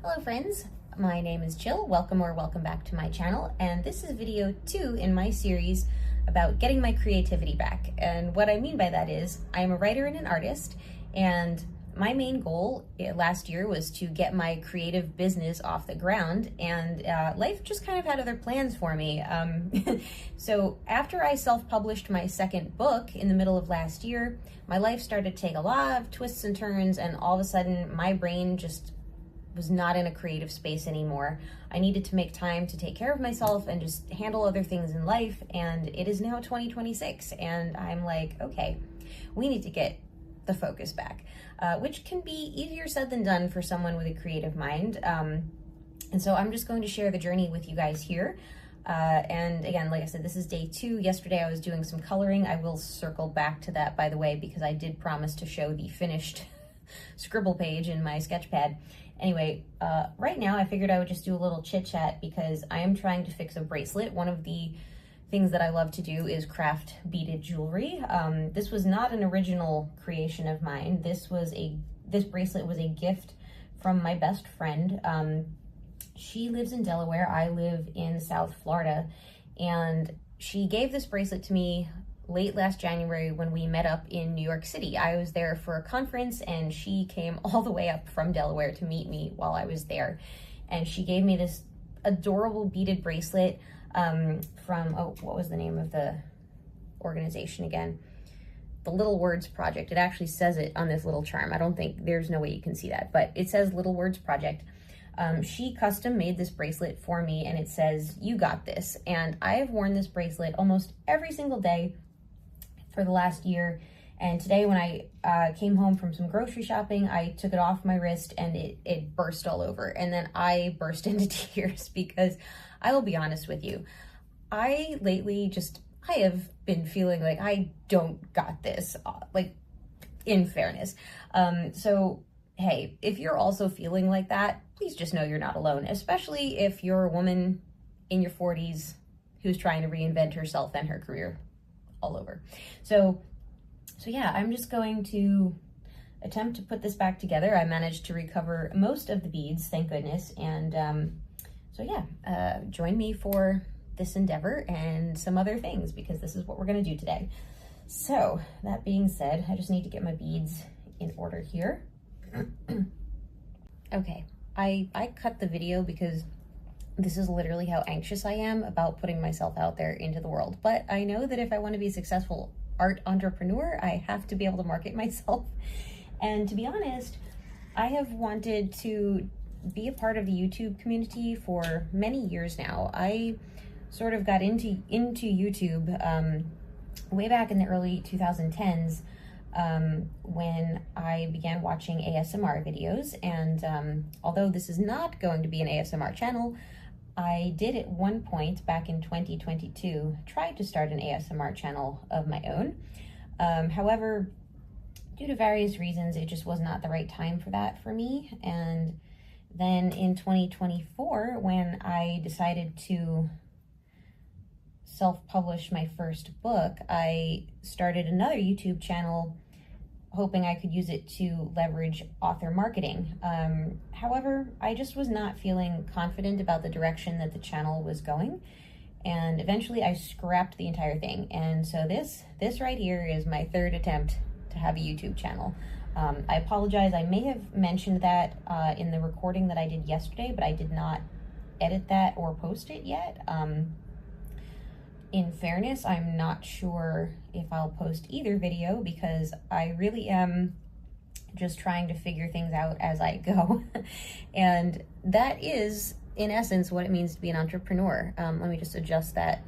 Hello friends, my name is Jill. Welcome back to my channel, and this is video 2 in my series about getting my creativity back. And what I mean by that is I am a writer and an artist, and my main goal last year was to get my creative business off the ground, and life just kind of had other plans for me. So after I self-published my second book in the middle of last year, my life started to take a lot of twists and turns, and all of a sudden my brain just was not in a creative space anymore. I needed to make time to take care of myself and just handle other things in life, and it is now 2026, and I'm like, okay, we need to get the focus back, which can be easier said than done for someone with a creative mind. And so I'm just going to share the journey with you guys here. And again, like I said, this is day 2. Yesterday I was doing some coloring. I will circle back to that, by the way, because I did promise to show the finished scribble page in my sketch pad. Anyway, right now I figured I would just do a little chit chat because I am trying to fix a bracelet. One of the things that I love to do is craft beaded jewelry. This was not an original creation of mine. This bracelet was a gift from my best friend. She lives in Delaware. I live in South Florida, and she gave this bracelet to me late last January when we met up in New York City. I was there for a conference, and she came all the way up from Delaware to meet me while I was there. And she gave me this adorable beaded bracelet from, what was the name of the organization again? The Little Words Project. It actually says it on this little charm. I don't think, there's no way you can see that, but it says Little Words Project. She custom made this bracelet for me, and it says, "You got this." And I have worn this bracelet almost every single day for the last year. And today when I came home from some grocery shopping, I took it off my wrist and it burst all over. And then I burst into tears because I will be honest with you. I have been feeling like I don't got this, like, in fairness. So, hey, if you're also feeling like that, please just know you're not alone, especially if you're a woman in your 40s who's trying to reinvent herself and her career all over. So yeah, I'm just going to attempt to put this back together. I managed to recover most of the beads, thank goodness. And so yeah, join me for this endeavor and some other things, because this is what we're gonna do today. So that being said, I just need to get my beads in order here. Okay, I cut the video because this is literally how anxious I am about putting myself out there into the world. But I know that if I want to be a successful art entrepreneur, I have to be able to market myself. And to be honest, I have wanted to be a part of the YouTube community for many years now. I sort of got into YouTube way back in the early 2010s when I began watching ASMR videos. And although this is not going to be an ASMR channel, I did at one point back in 2022 try to start an ASMR channel of my own. However, due to various reasons, it just was not the right time for that for me. And then in 2024, when I decided to self-publish my first book, I started another YouTube channel hoping I could use it to leverage author marketing. However, I just was not feeling confident about the direction that the channel was going, and eventually I scrapped the entire thing. And so this right here is my third attempt to have a YouTube channel. I apologize, I may have mentioned that in the recording that I did yesterday, but I did not edit that or post it yet. In fairness, I'm not sure if I'll post either video because I really am just trying to figure things out as I go. And that is, in essence, what it means to be an entrepreneur. Let me just adjust that.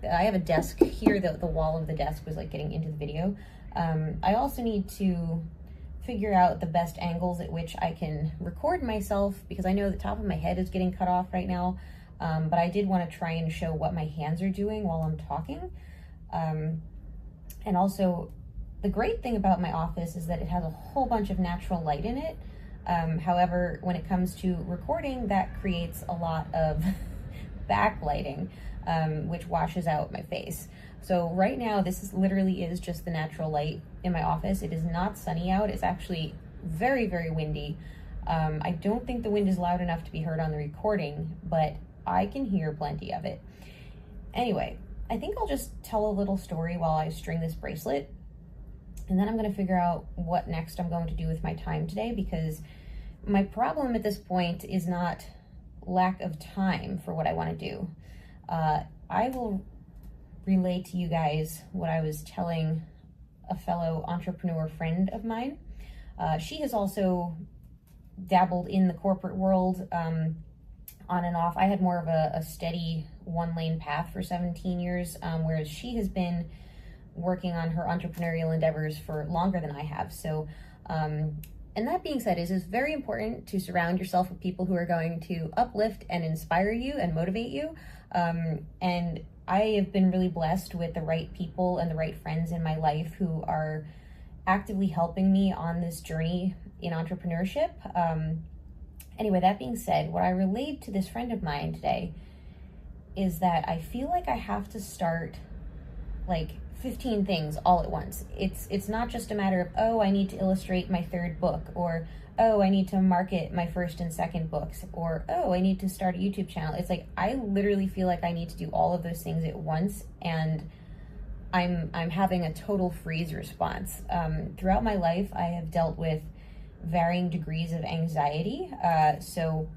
I have a desk here, the wall of the desk was like getting into the video. I also need to figure out the best angles at which I can record myself, because I know the top of my head is getting cut off right now. But I did want to try and show what my hands are doing while I'm talking. And also, the great thing about my office is that it has a whole bunch of natural light in it. However, when it comes to recording, that creates a lot of backlighting, which washes out my face. So right now, literally is just the natural light in my office. It is not sunny out. It's actually very, very windy. I don't think the wind is loud enough to be heard on the recording, but I can hear plenty of it. Anyway, I think I'll just tell a little story while I string this bracelet, and then I'm going to figure out what next I'm going to do with my time today, because my problem at this point is not lack of time for what I want to do. I will relay to you guys what I was telling a fellow entrepreneur friend of mine. She has also dabbled in the corporate world on and off. I had more of a steady one-lane path for 17 years, whereas she has been working on her entrepreneurial endeavors for longer than I have. So, and that being said, it's very important to surround yourself with people who are going to uplift and inspire you and motivate you. And I have been really blessed with the right people and the right friends in my life who are actively helping me on this journey in entrepreneurship. Anyway, that being said, what I relayed to this friend of mine today is that I feel like I have to start like 15 things all at once. It's not just a matter of, oh, I need to illustrate my third book, or oh, I need to market my first and second books, or oh, I need to start a YouTube channel. It's like I literally feel like I need to do all of those things at once, and I'm having a total freeze response. Throughout my life, I have dealt with varying degrees of anxiety. So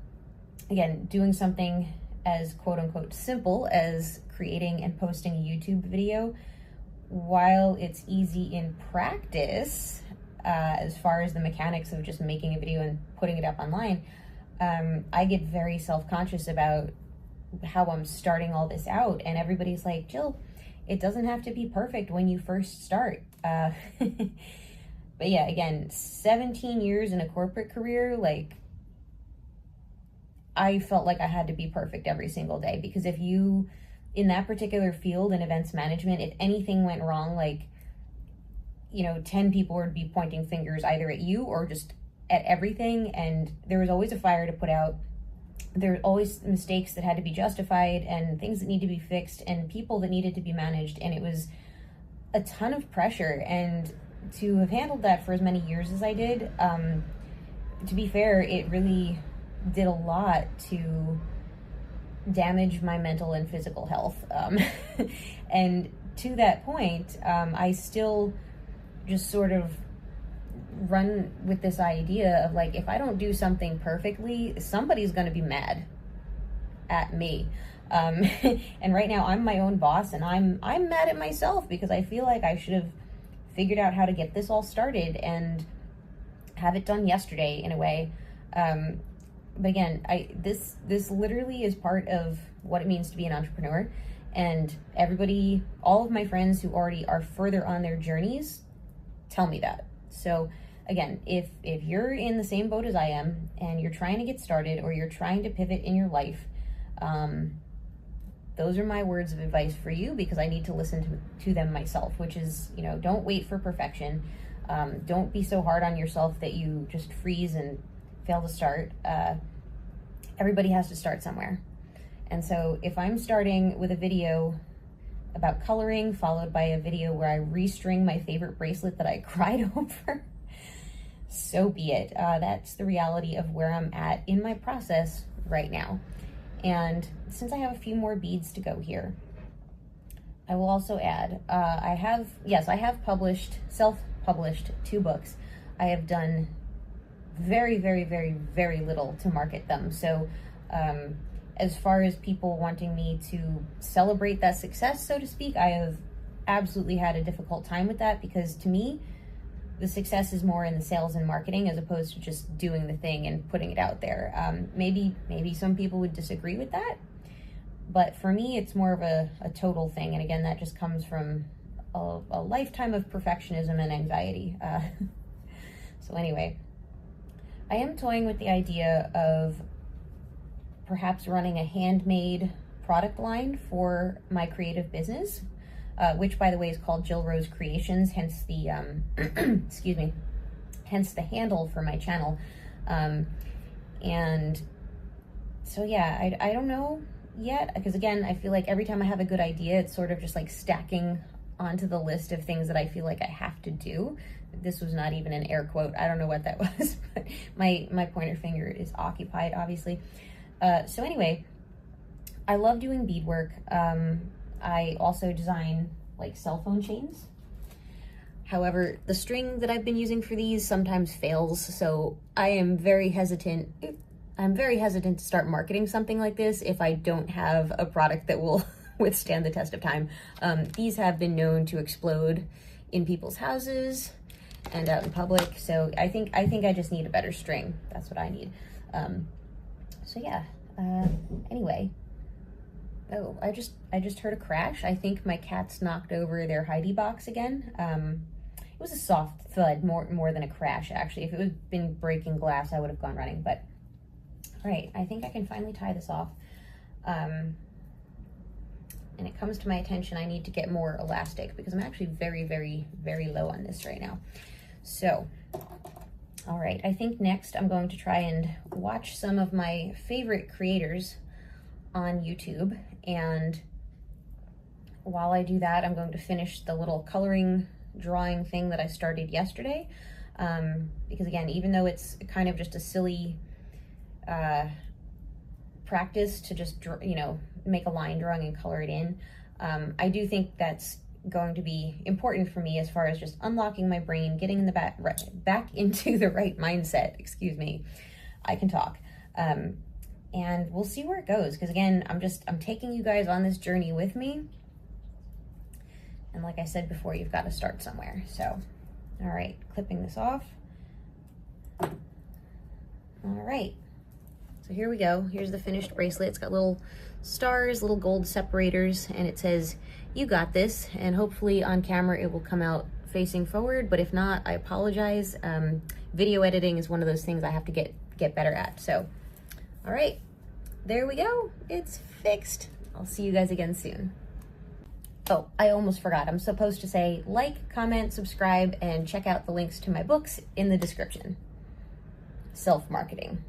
again, doing something as quote unquote simple as creating and posting a YouTube video, while it's easy in practice, as far as the mechanics of just making a video and putting it up online, I get very self-conscious about how I'm starting all this out. And everybody's like, Jill, it doesn't have to be perfect when you first start. But yeah, again, 17 years in a corporate career, like I felt like I had to be perfect every single day, because if you, in that particular field in events management, if anything went wrong, like, 10 people would be pointing fingers either at you or just at everything. And there was always a fire to put out. There were always mistakes that had to be justified and things that need to be fixed and people that needed to be managed. And it was a ton of pressure. And to have handled that for as many years as I did, to be fair, it really did a lot to damage my mental and physical health. And to that point, I still just sort of run with this idea of like, if I don't do something perfectly, somebody's going to be mad at me. And right now I'm my own boss, and I'm mad at myself because I feel like I should have figured out how to get this all started and have it done yesterday in a way. But again, this literally is part of what it means to be an entrepreneur. And everybody, all of my friends who already are further on their journeys, tell me that. So again, if you're in the same boat as I am and you're trying to get started or you're trying to pivot in your life, those are my words of advice for you, because I need to listen to them myself, which is, don't wait for perfection. Don't be so hard on yourself that you just freeze and fail to start. Everybody has to start somewhere. And so if I'm starting with a video about coloring, followed by a video where I restring my favorite bracelet that I cried over, so be it. That's the reality of where I'm at in my process right now. And since I have a few more beads to go here, I will also add, I have self-published 2 books. I have done very, very, very, very little to market them. So as far as people wanting me to celebrate that success, so to speak, I have absolutely had a difficult time with that, because to me, the success is more in the sales and marketing as opposed to just doing the thing and putting it out there. Maybe some people would disagree with that, but for me, it's more of a total thing. And again, that just comes from a lifetime of perfectionism and anxiety. So anyway, I am toying with the idea of perhaps running a handmade product line for my creative business, which by the way is called Jill Rose Creations, hence the, excuse me, hence the handle for my channel. And so yeah, I don't know yet, because again, I feel like every time I have a good idea, it's sort of just like stacking onto the list of things that I feel like I have to do. This was not even an air quote. I don't know what that was, but my pointer finger is occupied, obviously. So anyway, I love doing beadwork. I also design like cell phone chains. However, the string that I've been using for these sometimes fails, so I am very hesitant. I'm very hesitant to start marketing something like this if I don't have a product that will withstand the test of time. These have been known to explode in people's houses and out in public, so I think I just need a better string. That's what I need. So yeah. Anyway. Oh, I just heard a crash. I think my cats knocked over their Heidi box again. It was a soft thud, more than a crash, actually. If it had been breaking glass, I would have gone running, but all right, I think I can finally tie this off. And it comes to my attention, I need to get more elastic because I'm actually very, very, very low on this right now. So, all right, I think next I'm going to try and watch some of my favorite creators on YouTube, and while I do that, I'm going to finish the little coloring drawing thing that I started yesterday, because again, even though it's kind of just a silly practice to just draw, you know, make a line drawing and color it in, I do think that's going to be important for me as far as just unlocking my brain, getting in the back into the right mindset. Excuse me, I can talk. And we'll see where it goes, because again, I'm taking you guys on this journey with me. And like I said before, you've got to start somewhere. So, all right, clipping this off. All right, so here we go. Here's the finished bracelet. It's got little stars, little gold separators, and it says, "You got this." And hopefully on camera it will come out facing forward, but if not, I apologize. Video editing is one of those things I have to get better at. So, all right, there we go. It's fixed. I'll see you guys again soon. Oh, I almost forgot. I'm supposed to say like, comment, subscribe, and check out the links to my books in the description. Self-marketing.